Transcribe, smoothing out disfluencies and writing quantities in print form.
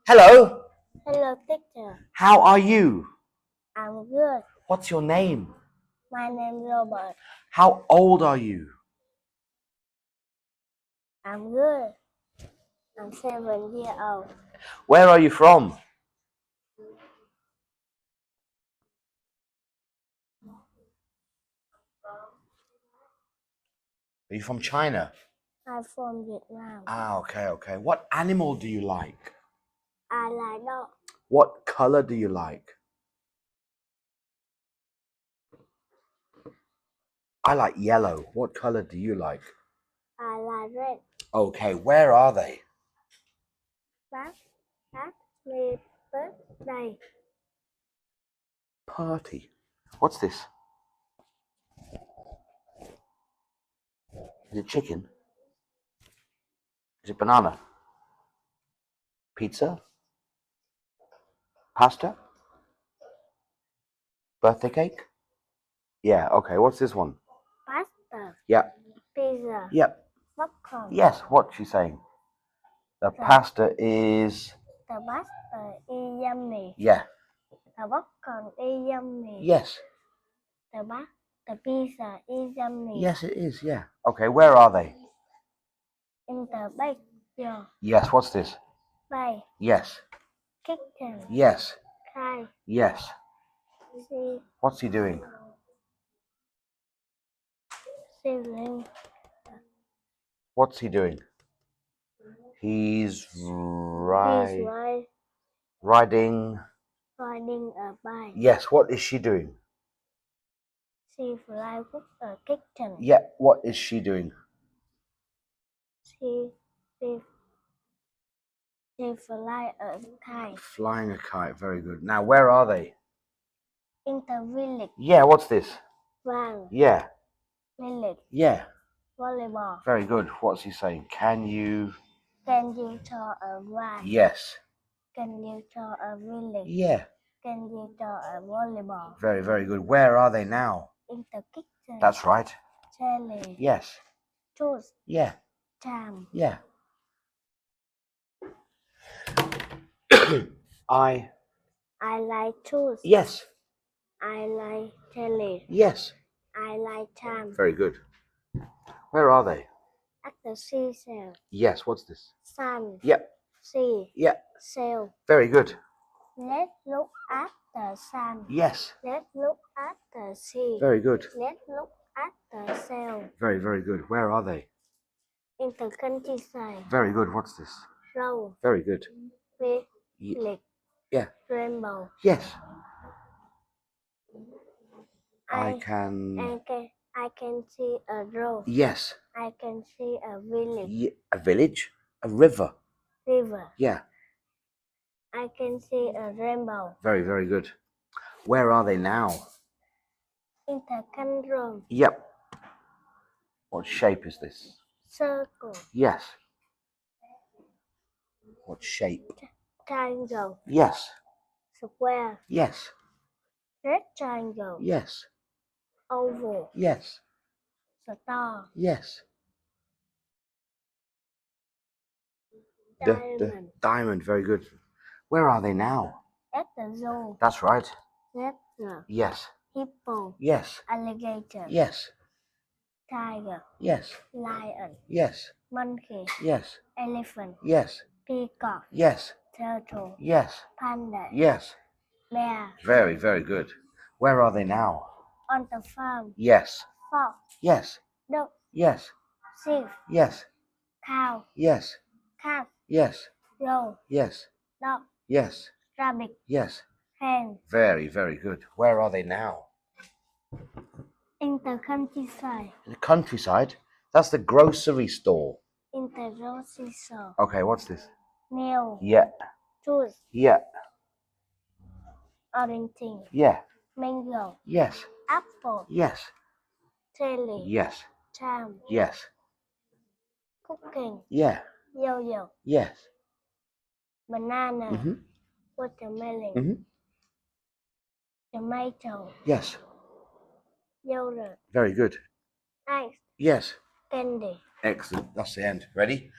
Hello. Hello, teacher. How are you? I'm good. What's your name? My name is Robert. How old are you? I'm good. I'm 7 years old. Where are you from? Are you from China? I'm from Vietnam. Okay. What animal do you like? I like dog. What color do you like? I like yellow. What color do you like? I like red. Okay, where are they? Me birthday. Party. What's this? Is it chicken? Is it banana? Pizza? Pasta? Birthday cake? Yeah, okay. What's this one? Pasta. Yeah. Pizza. Yep. Popcorn. Yes, what's she saying? The pasta is... The pasta is yummy. Yeah. The popcorn is yummy. Yes. The pizza is yummy. Yes, it is, yeah. Okay, where are they? In the backyard. Yes, what's this? Play. Yes. Kitchen. Yes. Cry. Yes. See. What's he doing? Singing. What's he doing? He's riding... Riding a bike. Yes, what is she doing? She fly with a kitchen. Yeah, what is she doing? She fly a kite. Flying a kite, very good. Now, where are they? In the village. Yeah, what's this? Farm. Yeah. Village. Yeah. Volleyball. Very good. What's he saying? Can you draw a ride? Yes. Can you draw a village? Yeah. Can you draw a volleyball? Very good. Where are they now? In the kitchen. That's right. Jelly. Yes. Juice. Yeah. Jam. Yeah. I like juice. Yes. I like jelly. Yes. I like jam. Very good. Where are they? At the seashell. Yes, what's this? Sun. Yep. Sea. Yeah. Sail. Very good. Let's look at the sun. Yes. Let's look at the sea. Very good. Let's look at the sail. Very good. Where are they? In the countryside. Very good. What's this? Road. Very good. Village. Yeah. Rainbow. Yes. I can see a road. Yes. I can see a village. A village? A river? River. Yeah. I can see a rainbow. Very good. Where are they now? In the control. Yep. What shape is this? Circle. Yes. What shape? Triangle. Yes. Square. Yes. Rectangle. Yes. Oval. Yes. Star. Yes. Diamond. Diamond, very good. Where are they now? At the zoo. That's right. Zebra. Yes. Hippo. Yes. Alligator. Yes. Tiger. Yes. Lion. Yes. Monkey. Yes. Elephant. Yes. Peacock. Yes. Turtle. Yes. Panda. Yes. Bear. Very good. Where are they now? On the farm. Yes. Fox. Yes. Dog. Yes. Sheep. Yes. Cow. Yes. Cat. Yes. Goat. Yes. Dog. Yes. Rabbit. Yes. Hen. Very good. Where are they now? In the countryside. In the countryside? That's the grocery store. In the grocery store. Okay, what's this? Milk. Yeah. Juice. Yeah. Orange. Yeah. Mango. Yes. Apple. Yes. Jelly. Yes. Jam. Yes. Cooking. Yeah. Yo-yo. Yes. Banana. Mm-hmm. Watermelon. Mm-hmm. Tomato. Yes. Yogurt. Very good. Ice. Yes. Candy. Excellent. That's the end. Ready?